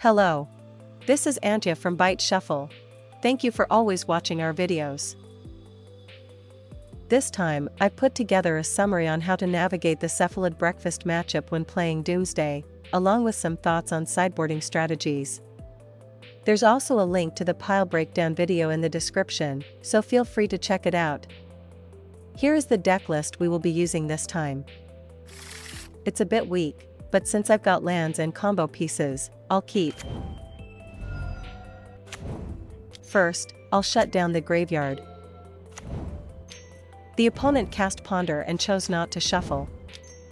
Hello. This is Antje from Byte Shuffle. Thank you for always watching our videos. This time, I've put together a summary on how to navigate the Cephalid Breakfast matchup when playing Doomsday, along with some thoughts on sideboarding strategies. There's also a link to the pile breakdown video in the description, so feel free to check it out. Here is the deck list we will be using this time. It's a bit weak, but since I've got lands and combo pieces, I'll keep. First, I'll shut down the graveyard. The opponent cast Ponder and chose not to shuffle.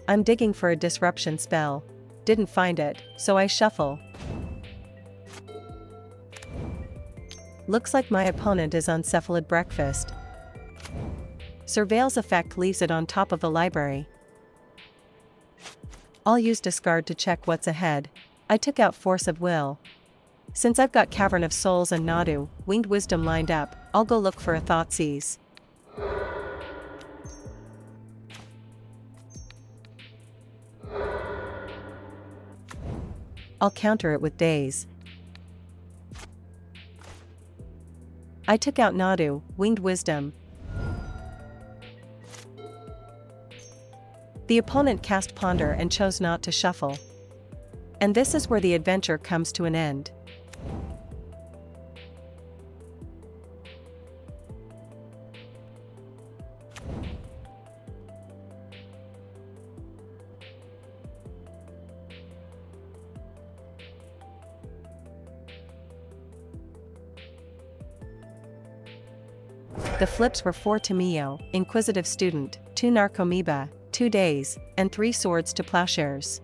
I'm digging for a disruption spell. Didn't find it, so I shuffle. Looks like my opponent is on Cephalid Breakfast. Surveil's effect leaves it on top of the library. I'll use discard to check what's ahead. I took out Force of Will. Since I've got Cavern of Souls and No.192 Wisdom lined up, I'll go look for a Thoughtseize. I'll counter it with Daze. I took out No.192 Wisdom. The opponent cast Ponder and chose not to shuffle. And this is where the adventure comes to an end. The flips were 4 Tameo, Inquisitive Student, 2 Narcomoeba, 2 Daze, and 3 Swords to Plowshares.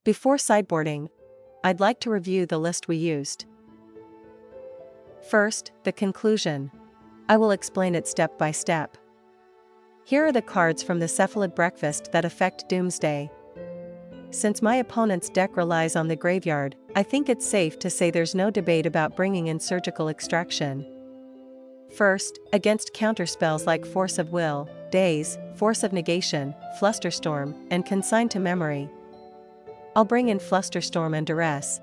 Before sideboarding, I'd like to review the list we used. First, the conclusion. I will explain it step by step. Here are the cards from the Cephalid Breakfast that affect Doomsday. Since my opponent's deck relies on the graveyard, I think it's safe to say there's no debate about bringing in Surgical Extraction. First, against counterspells like Force of Will, Daze, Force of Negation, Flusterstorm, and Consign to Memory, I'll bring in Flusterstorm and Duress.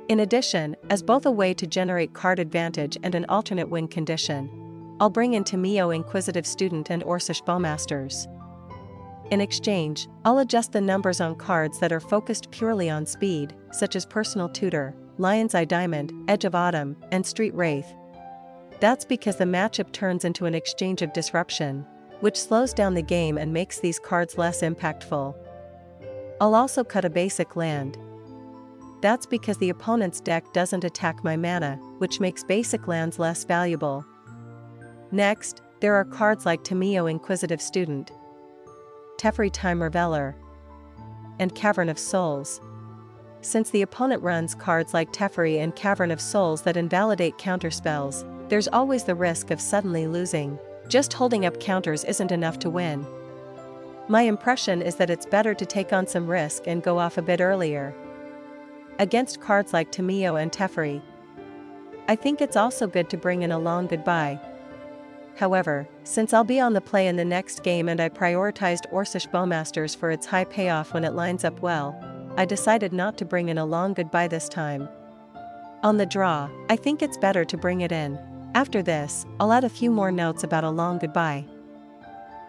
In addition, as both a way to generate card advantage and an alternate win condition, I'll bring in Tameo Inquisitive Student and Orcish Bowmasters. In exchange, I'll adjust the numbers on cards that are focused purely on speed, such as Personal Tutor, Lion's Eye Diamond, Edge of Autumn, and Street Wraith. That's because the matchup turns into an exchange of disruption, which slows down the game and makes these cards less impactful. I'll also cut a basic land. That's because the opponent's deck doesn't attack my mana, which makes basic lands less valuable. Next, there are cards like Tameo Inquisitive Student, Teferi Time Reveler, and Cavern of Souls. Since the opponent runs cards like Teferi and Cavern of Souls that invalidate counterspells, there's always the risk of suddenly losing. Just holding up counters isn't enough to win. My impression is that it's better to take on some risk and go off a bit earlier. Against cards like Tameo and Teferi, I think it's also good to bring in a long goodbye. However, since I'll be on the play in the next game and I prioritized Orcish Bowmasters for its high payoff when it lines up well, I decided not to bring in a long goodbye this time. On the draw, I think it's better to bring it in. After this, I'll add a few more notes about a long goodbye.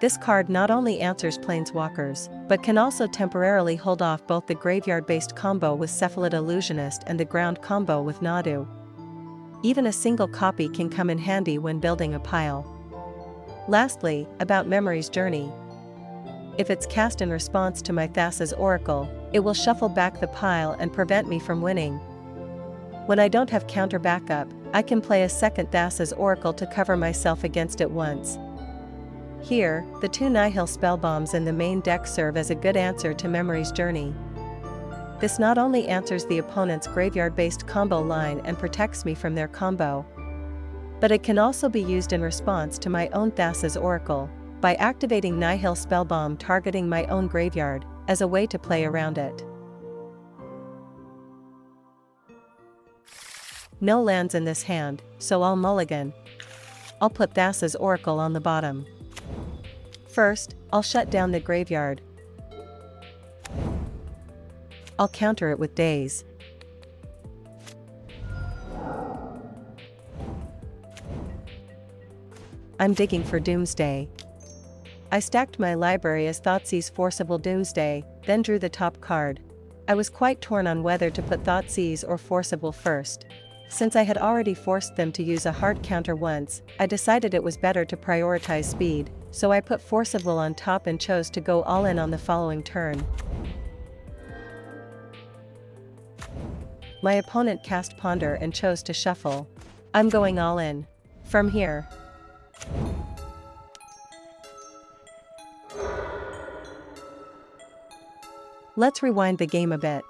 This card not only answers Planeswalkers, but can also temporarily hold off both the graveyard-based combo with Cephalid Illusionist and the ground combo with No.192. Even a single copy can come in handy when building a pile. Lastly, about Memory's Journey. If it's cast in response to my Thassa's Oracle, it will shuffle back the pile and prevent me from winning. When I don't have counter backup, I can play a second Thassa's Oracle to cover myself against it once. Here, the 2 Nihil Spellbombs in the main deck serve as a good answer to Memory's Journey. This not only answers the opponent's graveyard-based combo line and protects me from their combo, but it can also be used in response to my own Thassa's Oracle, by activating Nihil Spellbomb targeting my own graveyard, as a way to play around it. No lands in this hand, so I'll mulligan. I'll put Thassa's Oracle on the bottom. First, I'll shut down the graveyard. I'll counter it with Daze. I'm digging for Doomsday. I stacked my library as Thoughtseize Forcible Doomsday, then drew the top card. I was quite torn on whether to put Thoughtseize or Forcible first. Since I had already forced them to use a hard counter once, I decided it was better to prioritize speed, so I put Forcible on top and chose to go all in on the following turn. My opponent cast Ponder and chose to shuffle. I'm going all in. From here. Let's rewind the game a bit.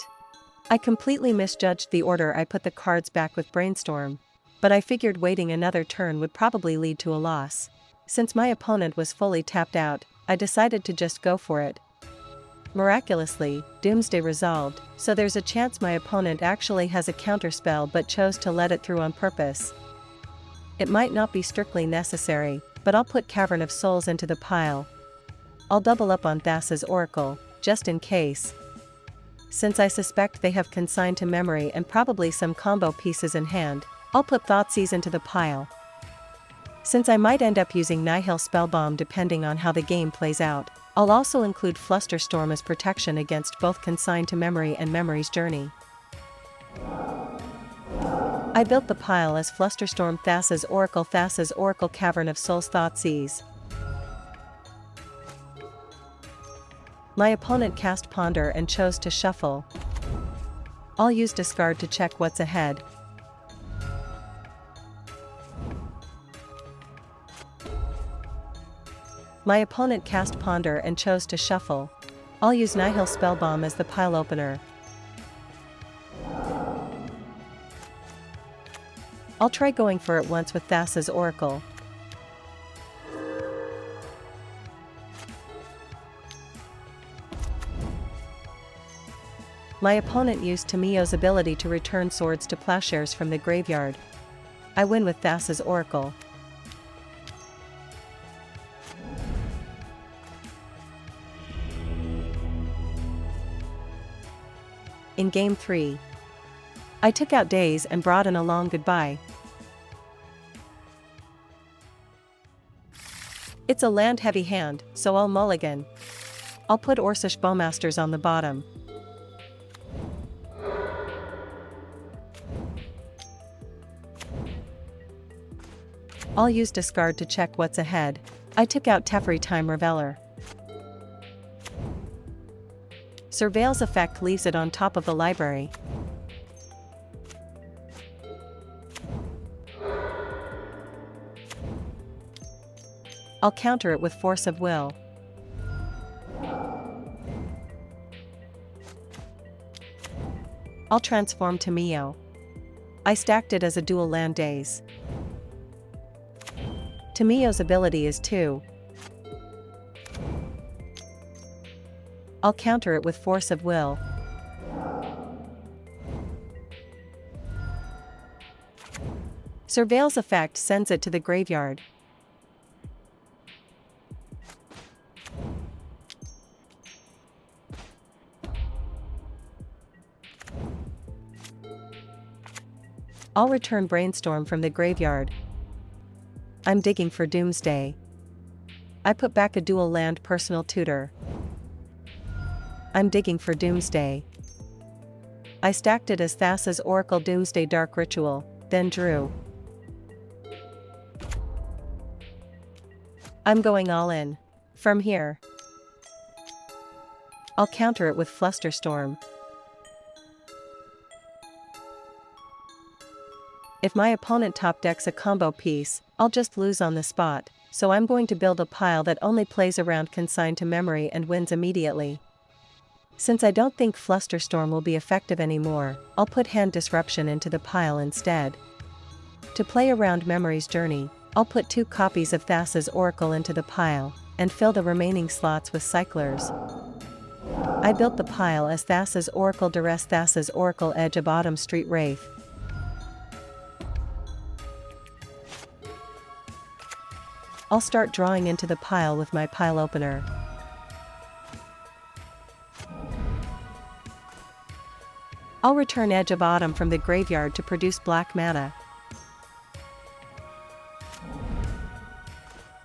I completely misjudged the order I put the cards back with Brainstorm, but I figured waiting another turn would probably lead to a loss. Since my opponent was fully tapped out, I decided to just go for it. Miraculously, Doomsday resolved, so there's a chance my opponent actually has a counterspell but chose to let it through on purpose. It might not be strictly necessary, but I'll put Cavern of Souls into the pile. I'll double up on Thassa's Oracle, just in case. Since I suspect they have Consigned to Memory and probably some combo pieces in hand, I'll put Thoughtseize into the pile. Since I might end up using Nihil Spellbomb depending on how the game plays out, I'll also include Flusterstorm as protection against both Consigned to Memory and Memory's Journey. I built the pile as Flusterstorm, Thassa's Oracle, Cavern of Souls, Thoughtseize. My opponent cast Ponder and chose to shuffle. I'll use Discard to check what's ahead. My opponent cast Ponder and chose to shuffle. I'll use Nihil Spellbomb as the pile opener. I'll try going for it once with Thassa's Oracle. My opponent used Tamiyo's ability to return swords to plowshares from the graveyard. I win with Thassa's Oracle. In Game 3, I took out Daze and brought in a long goodbye. It's a land-heavy hand, so I'll mulligan. I'll put Orcish Bowmasters on the bottom. I'll use Discard to check what's ahead. I took out Teferi Time Reveler. Surveil's effect leaves it on top of the library. I'll counter it with Force of Will. I'll transform Tamiyo. I stacked it as a dual land Daze. Tamiyo's ability is 2. I'll counter it with Force of Will. Surveil's effect sends it to the graveyard. I'll return Brainstorm from the graveyard. I'm digging for Doomsday. I put back a dual land Personal Tutor. I'm digging for Doomsday. I stacked it as Thassa's Oracle, Doomsday Dark Ritual, then drew. I'm going all in. From here. I'll counter it with Flusterstorm. If my opponent top decks a combo piece, I'll just lose on the spot, so I'm going to build a pile that only plays around Consigned to Memory and wins immediately. Since I don't think Flusterstorm will be effective anymore, I'll put Hand Disruption into the pile instead. To play around Memory's Journey, I'll put 2 copies of Thassa's Oracle into the pile, and fill the remaining slots with Cyclers. I built the pile as Thassa's Oracle, Duress, Thassa's Oracle, Edge of Autumn, Street Wraith. I'll I'll start drawing into the pile with my pile opener. I'll return Edge of Autumn from the graveyard to produce black mana.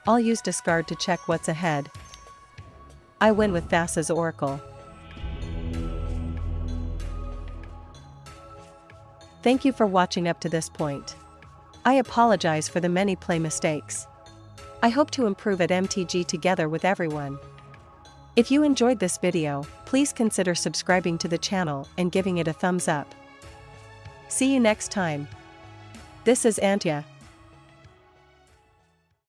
I'll use discard to check what's ahead. I win with Thassa's Oracle. Thank you for watching up to this point. I apologize for the many play mistakes. I hope to improve at MTG together with everyone. If you enjoyed this video, please consider subscribing to the channel and giving it a thumbs up. See you next time. This is Antya.